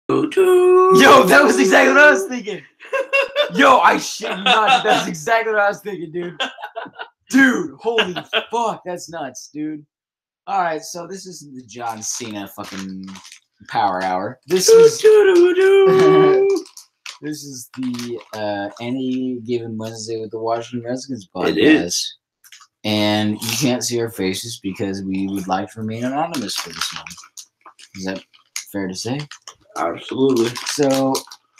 Yo, that was exactly what I was thinking. Yo, I shit you not. That's exactly what I was thinking, dude. Dude, holy fuck, that's nuts, dude. All right, so this is the John Cena fucking Power Hour. This is this is the Any Given Wednesday with the Washington Redskins podcast. It is. And you can't see our faces because we would like to remain anonymous for this one. Is that fair to say? Absolutely. So,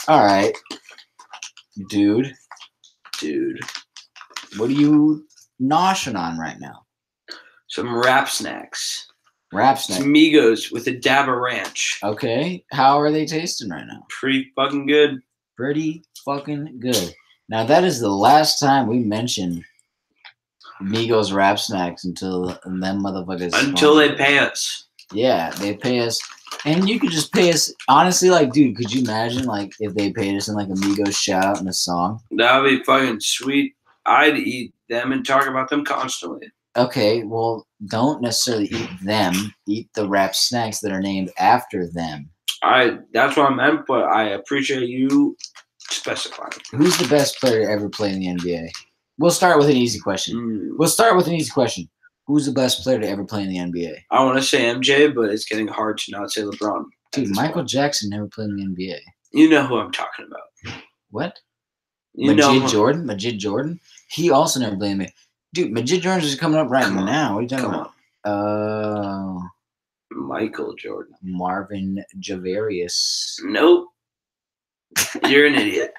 all right, dude, what are you noshing on right now? Some wrap snacks. Some Migos with a dab of ranch. Okay, how are they tasting right now? Pretty fucking good. Pretty fucking good. Now that is the last time we mention Migos wrap snacks until them motherfuckers. Until they pay us. Yeah, they pay us. And you could just pay us, honestly, like, dude, could you imagine, like, if they paid us in, like, a Migos shout-out in a song? That would be fucking sweet. I'd eat them and talk about them constantly. Okay, well, don't necessarily eat them. Eat the wrap snacks that are named after them. That's what I meant, but I appreciate you specifying. Who's the best player to ever play in the NBA? We'll start with an easy question. Who's the best player to ever play in the NBA? I want to say MJ, but it's getting hard to not say LeBron. Dude, Michael Jackson never played in the NBA. You know who I'm talking about. What? Majid Jordan? He also never played in the NBA. Dude, Majid Jordan's just coming up right now. What are you talking about? Michael Jordan. Marvin Javarius. Nope. You're an idiot.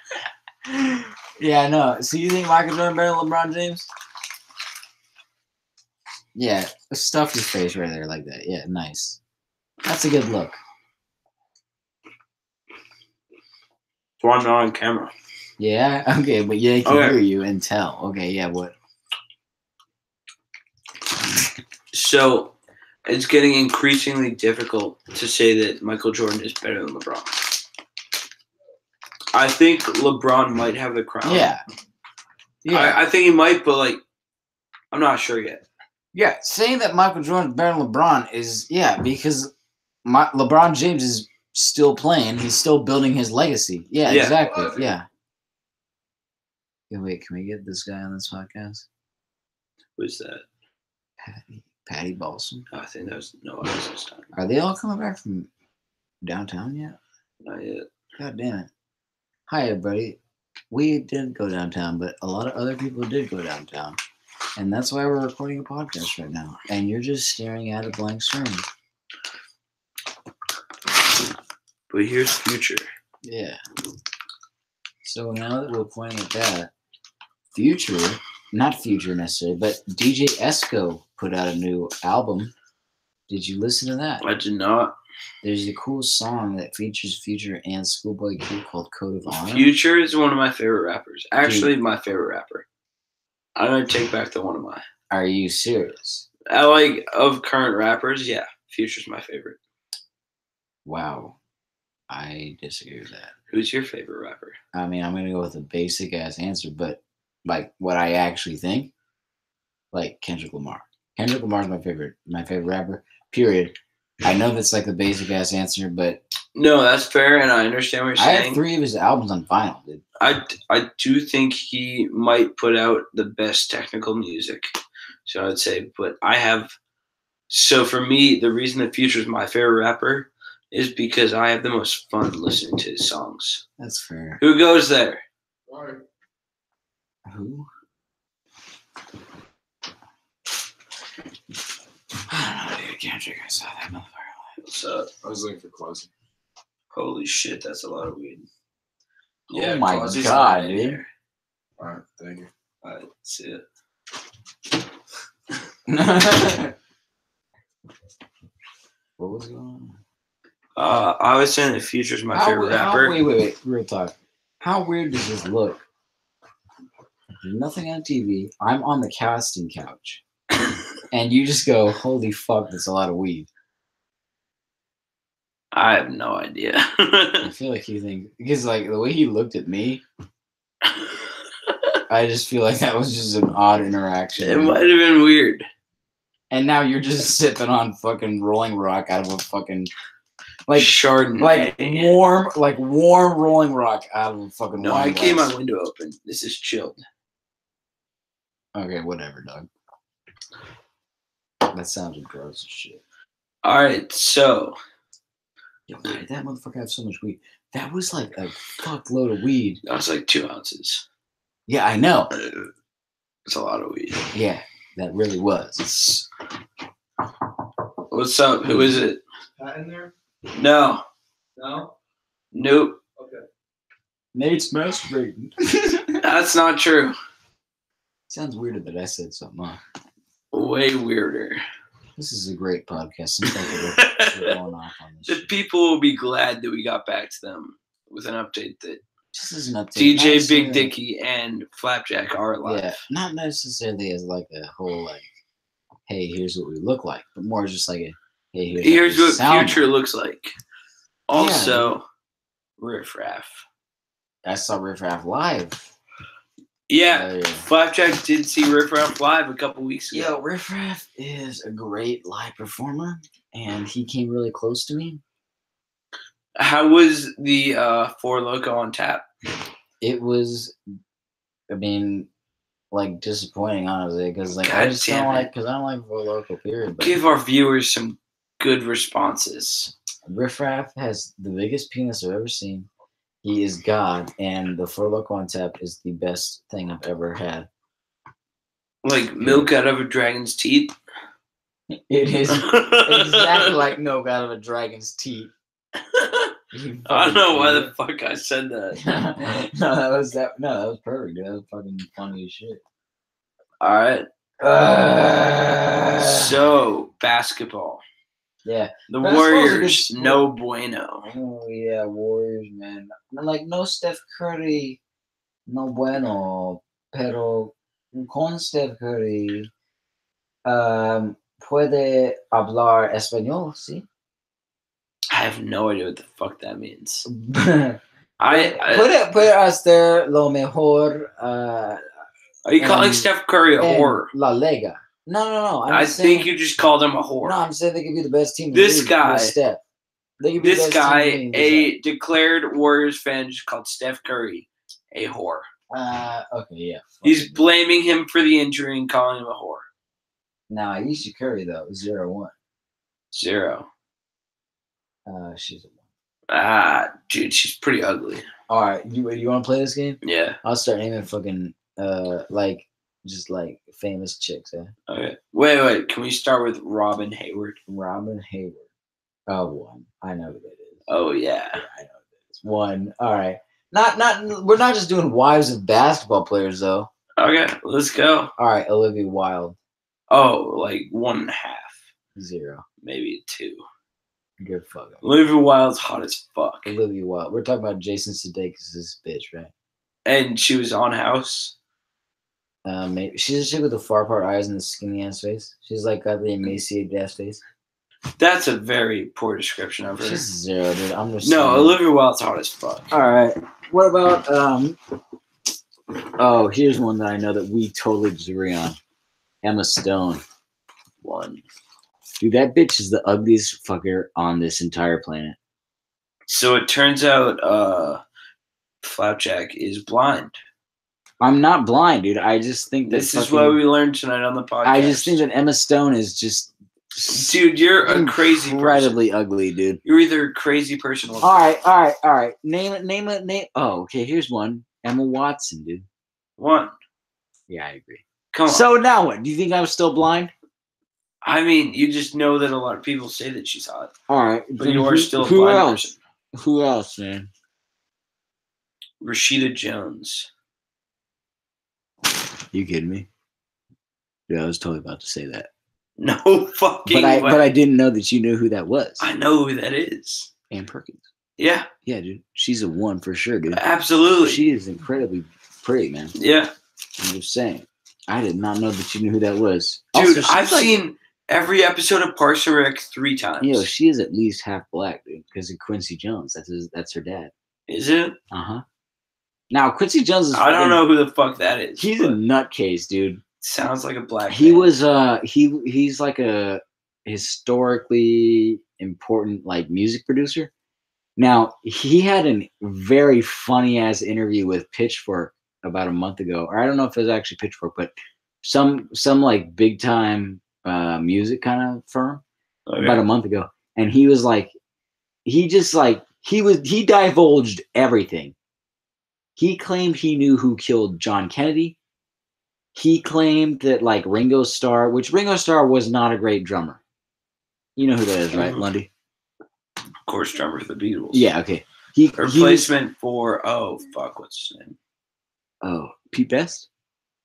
Yeah, no. So you think Michael Jordan better than LeBron James? Yeah, stuff his face right there like that. Yeah, nice. That's a good look. It's why I'm not on camera. Yeah, okay, but yeah, I can hear you and tell. Okay, yeah, what? So, it's getting increasingly difficult to say that Michael Jordan is better than LeBron. I think LeBron might have the crown. Yeah. I think he might, but, like, I'm not sure yet. Yeah, saying that Michael Jordan is better than LeBron is, because LeBron James is still playing. He's still building his legacy. Yeah, exactly. Yeah. Wait, can we get this guy on this podcast? Who's that? Patty Balsam. I think that was this time. Are they all coming back from downtown yet? Not yet. God damn it. Hi, everybody. We did go downtown, but a lot of other people did go downtown. And that's why we're recording a podcast right now. And you're just staring at a blank screen. But here's Future. Yeah. So now that we're pointing at that, Future, not Future necessarily, but DJ Esco put out a new album. Did you listen to that? I did not. There's a cool song that features Future and Schoolboy Q called Code of Honor. Future is one of my favorite rappers. Actually, my favorite rapper. I'm going to take back the one of mine. Are you serious? Of current rappers, yeah. Future's my favorite. Wow. I disagree with that. Who's your favorite rapper? I mean, I'm going to go with a basic-ass answer, but, like, what I actually think, like, Kendrick Lamar. Kendrick Lamar's my favorite rapper, period. I know that's, like, the basic-ass answer, but... No, that's fair, and I understand what you're saying. I have 3 of his albums on vinyl, dude. I do think he might put out the best technical music. So I'd say, but I have... So for me, the reason that Future's my favorite rapper is because I have the most fun listening to his songs. That's fair. Who goes there? Sorry. Who? I don't know, dude. Kendrick, I saw that motherfucker. What's up? I was looking for closing. Holy shit, that's a lot of weed. Oh my god, dude. Alright, thank you. Alright, see it. What was going on? I was saying that Future's my favorite rapper. Wait. Real talk. How weird does this look? There's nothing on TV. I'm on the casting couch. And you just go, holy fuck, that's a lot of weed. I have no idea. I feel like you think, because like the way he looked at me, I just feel like that was just an odd interaction. It might have been weird. And now you're just sipping on fucking Rolling Rock out of a fucking, like Chardonnay. like warm Rolling Rock out of a fucking No, wine I keep glass. my window open. This is chilled. Okay, whatever, dog. That sounds gross as shit. All right, so Yo, why did that motherfucker have so much weed? That was like a fuckload of weed. that was like 2 ounces. Yeah, I know. It's a lot of weed. Yeah, that really was. What's up? Who is it? Pat in there? No. No? Nope. Okay. Nate's masturbating. That's not true. Sounds weirder that I said something. Huh? Way weirder. This is a great podcast. Seems like we're going off on this The shit. people will be glad that we got back to them with an update that This is an update. DJ Not Big necessarily- Dicky and Flapjack are alive. Yeah, not necessarily as like a whole like, hey, here's what we look like, but more just like a, hey, Here's we what sound future like. looks like. Also, Riff Raff. I saw Riff Raff live. Yeah, Yeah. Flapjack did see Riff Raff live a couple weeks ago. Yo, Riff Raff is a great live performer, and he came really close to me. How was the Four Loco on tap? It was, I mean, like disappointing, honestly, because like God I just damn don't it. like, because I don't like Four Loco, period. But Give our viewers some good responses. Riff Raff has the biggest penis I've ever seen. He is God, and the Four Loco on tap is the best thing I've ever had. Like milk out of a dragon's teeth. It is exactly like milk out of a dragon's teeth. You I don't know why fucking the fuck I said that. idiot. that was perfect, dude. That was fucking funny as shit. All right. So basketball. Yeah. The Basketball's a good Warriors, sport. no bueno. Oh yeah, Warriors, man. Like no Steph Curry, no bueno, pero con Steph Curry, puede hablar español, sí. I have no idea what the fuck that means. puede hacer lo mejor. Are you calling and- Steph Curry a en whore? La Liga. No. I just think saying- you just called him a whore. No, I'm saying they could be the best team. in This the league guy- with Steph. They could be the This best team guy, in the league a declared Warriors fan, just called Steph Curry a whore. okay, yeah. He's blaming him for the injury and calling him a whore. Now Aisha Curry though 0-1. 0. She's a 1. Dude, she's pretty ugly. All right, you want to play this game? Yeah. I'll start naming fucking like just like famous chicks. Okay. Wait. Can we start with Robin Hayward? Robin Hayward. Oh, 1. I know who that is. Oh yeah. Yeah, I know who that is. 1. All right. Not. We're not just doing wives of basketball players though. Okay, let's go. All right, Olivia Wilde. Oh, like 1.5, 0. maybe 2. Good fuck. Olivia Wilde's hot as fuck, Olivia Wilde. We're talking about Jason Sudeikis' bitch, right? and she was on House. Maybe she's a chick with the far apart eyes and the skinny ass face. She's like got the emaciated ass face. That's a very poor description of her. She's 0, dude. I'm just No, saying. Olivia Wilde's hot as fuck. All right. What about Oh, here's one that I know that we totally disagree on. Emma Stone. 1. Dude, that bitch is the ugliest fucker on this entire planet. So it turns out Flapjack is blind. I'm not blind, dude. I just think that This is what we learned tonight on the podcast. I just think that Emma Stone is just Dude, you're a crazy person. incredibly ugly, dude. You're either a crazy person or All right. Name it. Oh, okay. Here's one. Emma Watson, dude. 1. Yeah, I agree. Come on. So now what? Do you think I'm still blind? I mean, you just know that a lot of people say that she's hot. All right. But you are still a who blind else? person. Who else, man? Rashida Jones. You kidding me? Yeah, I was totally about to say that. No fucking But way. I didn't know that you knew who that was. I know who that is. Ann Perkins. Yeah, Yeah, dude. She's a 1 for sure, dude. absolutely. She is incredibly pretty, man. Yeah. I'm just saying. I did not know that you knew who that was. Dude, Also, she's I've like- seen every episode of Parks and Rec 3 times. Yo, she is at least half black, dude. Because of Quincy Jones. That's her dad. Is it? Uh-huh. Now, Quincy Jones is I don't fucking- know who the fuck that is. He's a but nutcase, dude. sounds like a black He man. was he's like a historically important like music producer. Now he had a very funny ass interview with Pitchfork about a month ago, or I don't know if it was actually Pitchfork, but some like big time music kind of firm about a month ago, and he was like, he divulged everything. He claimed he knew who killed John Kennedy. He claimed that like Ringo Starr, which Ringo Starr was not a great drummer. You know who that is, right, Lundy? Of course, drummer for the Beatles. Yeah, okay. Replacement for what's his name? Oh, Pete Best?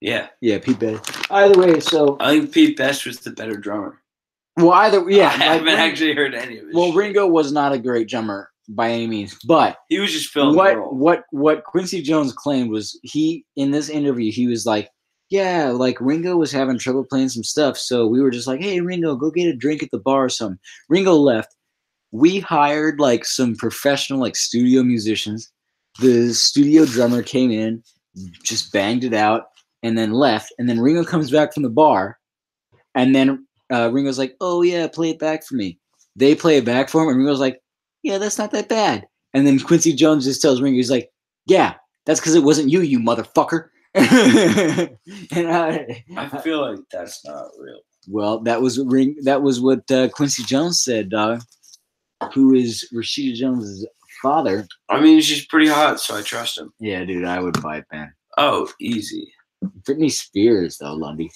Yeah. Yeah, Pete Best. Either way, so I think Pete Best was the better drummer. well, I haven't actually heard any of it. Well, Ringo was not a great drummer by any means, but he was just filling the role. What Quincy Jones claimed was in this interview he was like, yeah, like Ringo was having trouble playing some stuff, so we were just like, hey Ringo, go get a drink at the bar or something. Ringo left. We hired like some professional like studio musicians. The studio drummer came in, just banged it out, and then left. And then Ringo comes back from the bar, and then Ringo's like, oh yeah, play it back for me. They play it back for him, and Ringo's like, yeah, that's not that bad. And then Quincy Jones just tells Ringo, he's like, yeah, that's because it wasn't you, you motherfucker. And I feel like that's not real. Well, that was what Quincy Jones said, dog. Who is Rashida Jones's father? I mean, she's pretty hot, so I trust him. Yeah, dude, I would buy it, man. Oh, easy. Britney Spears, though, Lundy.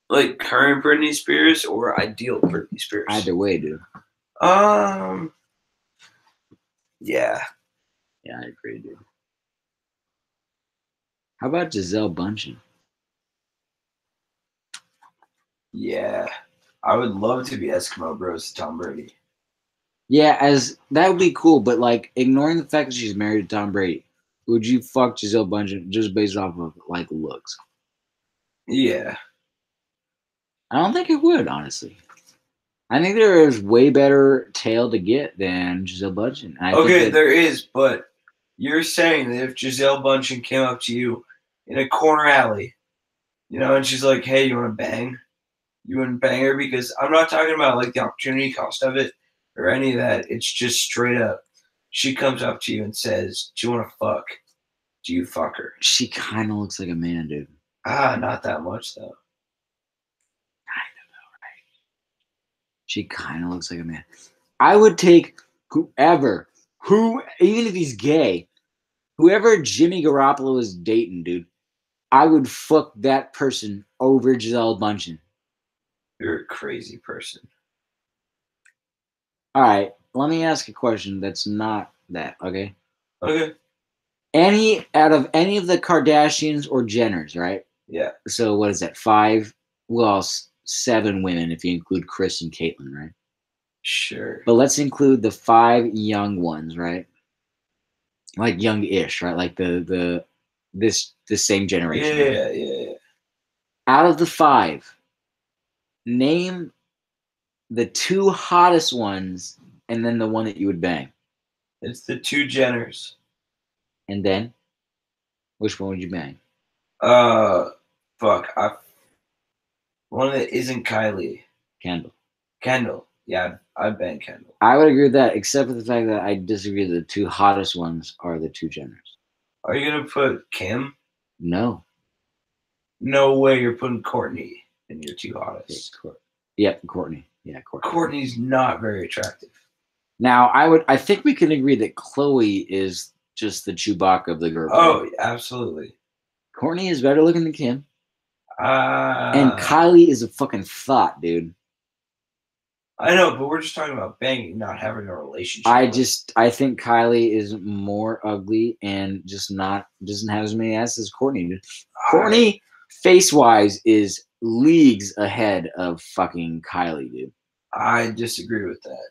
Like current Britney Spears or ideal Britney Spears? Either way, dude. Yeah. Yeah, I agree, dude. How about Gisele Bündchen? Yeah. I would love to be Eskimo Bros to Tom Brady. Yeah, that would be cool, but like ignoring the fact that she's married to Tom Brady, would you fuck Gisele Bündchen just based off of like looks? Yeah. I don't think it would, honestly. I think there is way better tail to get than Gisele Bündchen. Okay, there is, but you're saying that if Gisele Bündchen came up to you in a corner alley, and she's like, hey, you want to bang? You wouldn't bang her? Because I'm not talking about like the opportunity cost of it or any of that. It's just straight up. She comes up to you and says, do you want to fuck? Do you fuck her? She kind of looks like a man, dude. Not that much, though. She kind of looks like a man. I would take whoever, even if he's gay, whoever Jimmy Garoppolo is dating, dude, I would fuck that person over Gisele Bündchen. You're a crazy person. All right, let me ask a question that's not that, okay? Okay. Out of any of the Kardashians or Jenners, right? Yeah. So what is that, 5? Well, 7 women if you include Kris and Caitlyn, right? Sure. But let's include the 5 young ones, right? Like young-ish, right? Like the same generation. Yeah. Out of the 5, name the 2 hottest ones and then the one that you would bang. It's the 2 Jenners. And then which one would you bang? Fuck. One that isn't Kylie. Kendall. Yeah, I'd bang Kendall. I would agree with that, except for the fact that I disagree that the 2 hottest ones are the 2 Jenners. Are you going to put Kim? No. No way you're putting Courtney in your 2 hottest. Yep, Courtney. Yeah, Courtney. Courtney's not very attractive. Now, I think we can agree that Chloe is just the Chewbacca of the group. Oh, right? Absolutely. Courtney is better looking than Kim. And Kylie is a fucking thought, dude. I know, but we're just talking about banging, not having a relationship. I think Kylie is more ugly and doesn't have as many asses as Courtney did. Courtney, face-wise, is leagues ahead of fucking Kylie, dude. I disagree with that.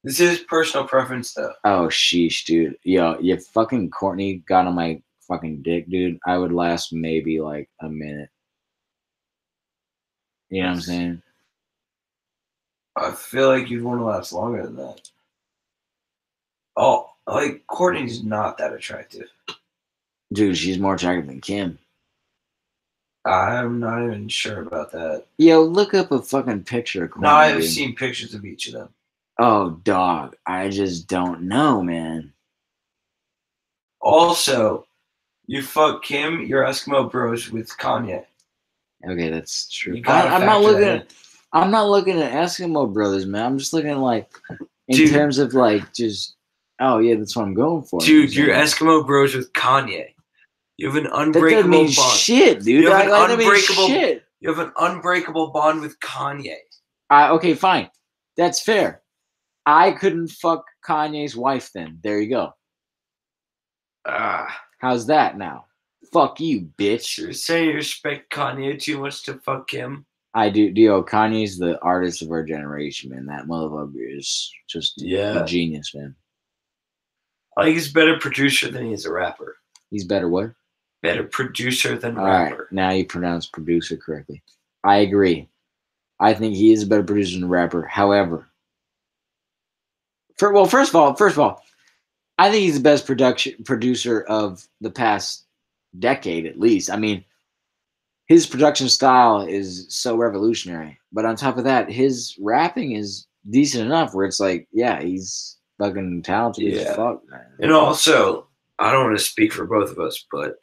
This is personal preference, though. Oh, sheesh, dude. Yo, if fucking Courtney got on my fucking dick, dude, I would last maybe like a minute. You know what I'm saying? I feel like you'd want to last longer than that. Oh, like Courtney's not that attractive. Dude, she's more attractive than Kim. I'm not even sure about that. Yo, look up a fucking picture of No, I Kanye, have dude. seen pictures of each of them. Oh, dog. I just don't know, man. Also, you fuck Kim, you're Eskimo Bros with Kanye. Okay, that's true. You gotta I'm not factor looking that in. at. I'm not looking at Eskimo Brothers, man. I'm just looking at like in Dude. terms of like just. Oh yeah, that's what I'm going for. Dude, you're saying. Eskimo Bros with Kanye. You have an That doesn't unbreakable mean bond. shit, dude. You have an That means unbreakable. shit. You have an unbreakable bond with Kanye. Okay, fine. That's fair. I couldn't fuck Kanye's wife then. There you go. Ah, How's that now? Fuck you, bitch. you're saying you respect Kanye too much to fuck him. I do. Yo, Kanye's the artist of our generation, man. That motherfucker is just a genius, man. I think he's a better producer than he is a rapper. He's better what? Better producer than All rapper. right, now you pronounce producer correctly. I agree. I think he is a better producer than a rapper. However, first of all, I think he's the best producer of the past decade, at least. I mean, his production style is so revolutionary. But on top of that, his rapping is decent enough where it's like, yeah, he's fucking talented as fuck, man. And also, I don't want to speak for both of us, but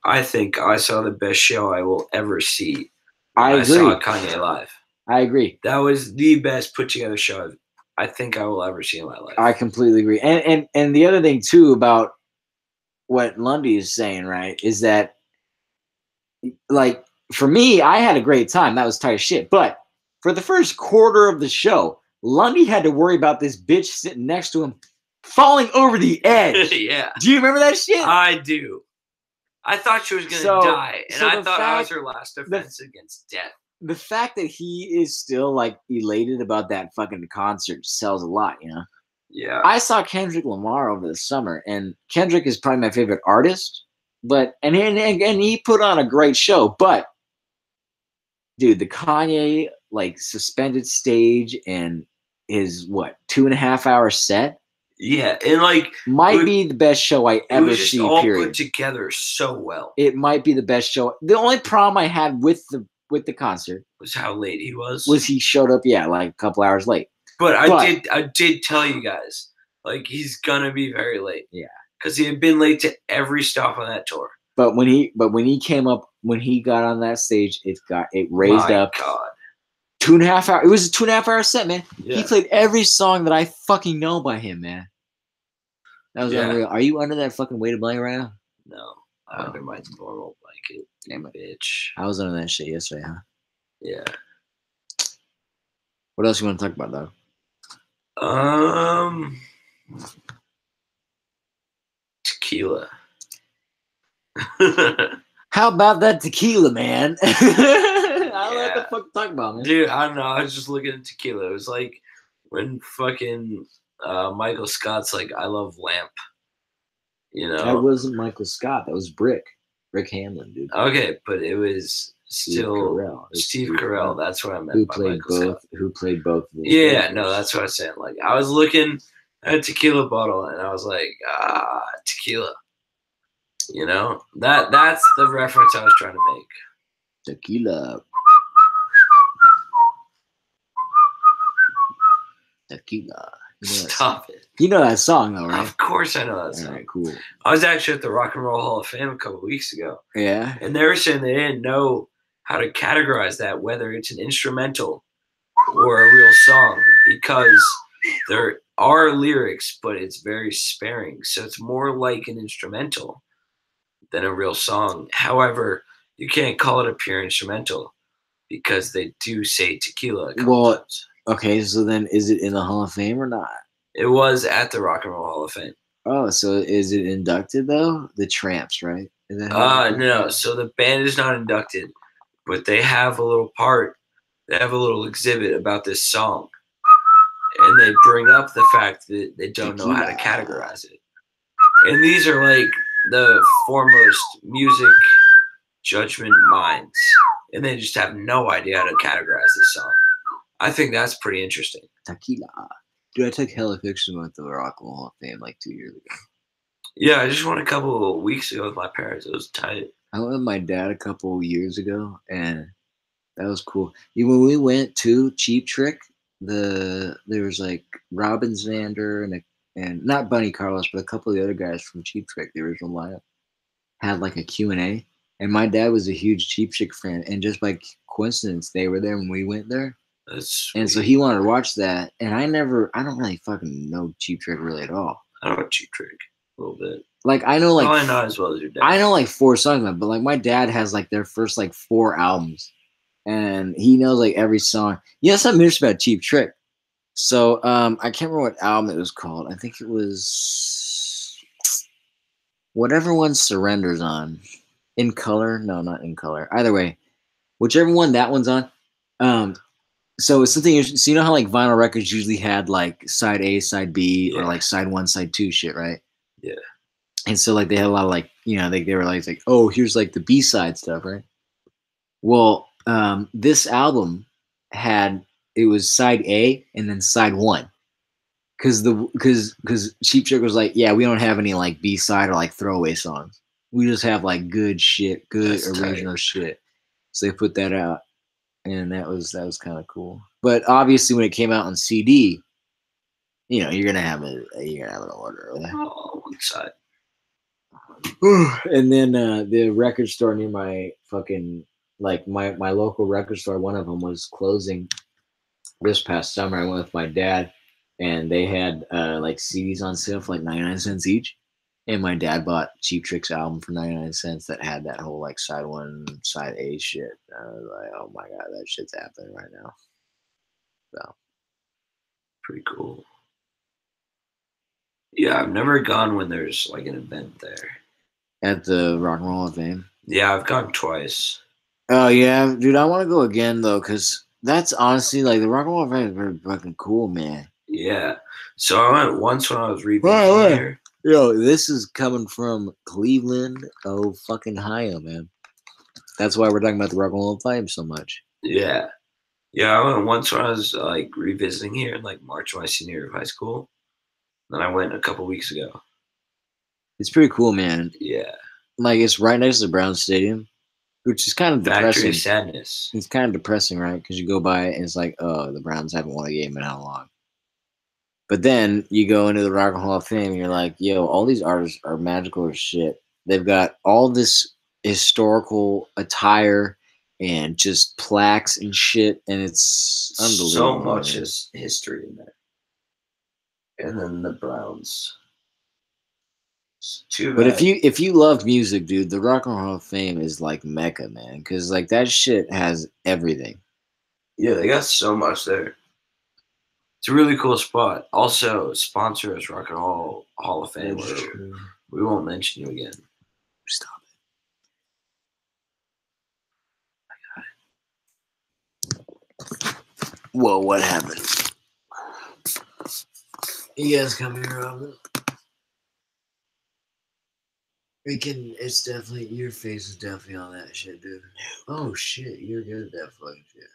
I think I saw the best show I will ever see. I agree. saw Kanye live. I agree. That was the best put together show I think I will ever see in my life. I completely agree. And the other thing too about what Lundy is saying, right, is that like for me, I had a great time. That was tight as shit. But for the first quarter of the show, Lundy had to worry about this bitch sitting next to him falling over the edge. Yeah. Do you remember that shit? I do. I thought she was going to die, and I thought that was her last defense against death. The fact that he is still like elated about that fucking concert sells a lot, you know? Yeah. I saw Kendrick Lamar over the summer, and Kendrick is probably my favorite artist. But and he put on a great show. But dude, the Kanye like suspended stage and his 2.5 hour set. Yeah, and like might be the best show I ever see. All period. Put together so well. It might be the best show. The only problem I had with the concert was how late he was. Was he showed up? Yeah, like a couple hours late. But I did tell you guys, like he's gonna be very late. Yeah, because he had been late to every stop on that tour. But when he came up, when he got on that stage, it raised up. God. 2.5 hours. It was a 2.5 hour set, man. Yeah. He played every song that I fucking know by him, man. That was unreal. Are you under that fucking weighted blanket right now? No, I'm under my normal blanket. Damn it, bitch. I was under that shit yesterday, huh? Yeah. What else you want to talk about, though? Tequila. How about that tequila, man? I don't know what the fuck to talk about, man. Dude, I don't know. I was just looking at tequila. It was like when fucking Michael Scott's like, I love lamp. You know? That wasn't Michael Scott. That was Rick Hamlin, dude. Okay, but it was still Steve Carell. That's what I meant. Who played both of those? Yeah, no, that's what I was saying. Like, I was looking at a tequila bottle and I was like, tequila. You know, that's the reference I was trying to make. Tequila. Tequila. Stop it. You know that song, though, right? Of course I know that song. All right, cool. I was actually at the Rock and Roll Hall of Fame a couple of weeks ago. Yeah. And they were saying they didn't know how to categorize that, whether it's an instrumental or a real song, because there are lyrics, but it's very sparing. So it's more like an instrumental than a real song. However, you can't call it a pure instrumental because they do say tequila a couple times. Okay, so then is it in the Hall of Fame or not? It was at the Rock and Roll Hall of Fame. Oh, so is it inducted though? The Tramps, right? No. So the band is not inducted, but they have a little part. They have a little exhibit about this song, and they bring up the fact that they don't know how to categorize it. And these are like the foremost music judgment minds, and they just have no idea how to categorize this song. I think that's pretty interesting. Tequila. Dude, I took hella pictures at the Rock and Roll Hall of Fame like 2 years ago. Yeah, I just went a couple of weeks ago with my parents. It was tight. I went with my dad a couple years ago, and that was cool. When we went to Cheap Trick, there was like Robin Zander and not Bunny Carlos, but a couple of the other guys from Cheap Trick, the original lineup, had like a Q&A. And my dad was a huge Cheap Trick fan, and just by coincidence, they were there when we went there. That's And so sweet. he wanted to watch that, and I don't really fucking know Cheap Trick really at all. I know Cheap Trick a little bit. Like I know like Probably not as well as your dad. I know like 4 songs, but like my dad has like their first like 4 albums, and he knows like every song. Yeah, something interesting about Cheap Trick. So I can't remember what album it was called. I think it was whatever one Surrender's on. In Color? No, not In Color. Either way, whichever one that one's on. So it's something. So you know how like vinyl records usually had like side A, side B, or like side 1, side 2 shit, right? Yeah. And so like they had a lot of like they were like oh here's like the B side stuff, right? Well, this album it was side A and then side 1. Because Cheap Trick was like, yeah, we don't have any like B side or like throwaway songs. We just have like good shit, good That's original tight. shit. So they put that out, and that was kind of cool. But obviously, when it came out on CD, you're gonna have an order. Right? Oh, one side. And then the record store near my fucking my local record store, one of them was closing this past summer. I went with my dad, and they had like CDs on sale for like 99 cents each. And my dad bought Cheap Trick's album for 99 cents that had that whole like side 1, side A shit. And I was like, oh my god, that shit's happening right now. So Pretty cool. Yeah, I've never gone when there's like an event there. at the Rock and Roll Hall of Fame. Yeah, I've gone twice. Oh yeah, dude, I want to go again though, because that's honestly like the Rock and Roll Hall of Fame is very fucking cool, man. Yeah. So I went once when I was revisiting here. Yo, this is coming from Cleveland, fucking Ohio, man. That's why we're talking about the Rock and Roll Hall of Fame so much. Yeah. Yeah, I went once when I was like revisiting here in like March of my senior year of high school. Then I went a couple weeks ago. It's pretty cool, man. Yeah. Like it's right next to the Browns Stadium, which is kind of Factory depressing. of Sadness. It's kind of depressing, right? Because you go by it and it's like, oh, the Browns haven't won a game in how long? But then you go into the Rock and Roll Hall of Fame and you're like, yo, all these artists are magical as shit. They've got all this historical attire and just plaques and shit, and it's unbelievable. So much man. is history in there. And then the Browns. It's too bad. But if you love music, dude, the Rock and Roll Hall of Fame is like Mecca, man, because like that shit has everything. Yeah, they got so much there. It's a really cool spot. Also, sponsor us, Rock and Roll Hall of Fame. We won't mention you again. Stop it. Whoa, what happened? You guys come here, Robin. It's definitely, your face is definitely on that shit, dude. Oh shit, you're good at that fucking shit.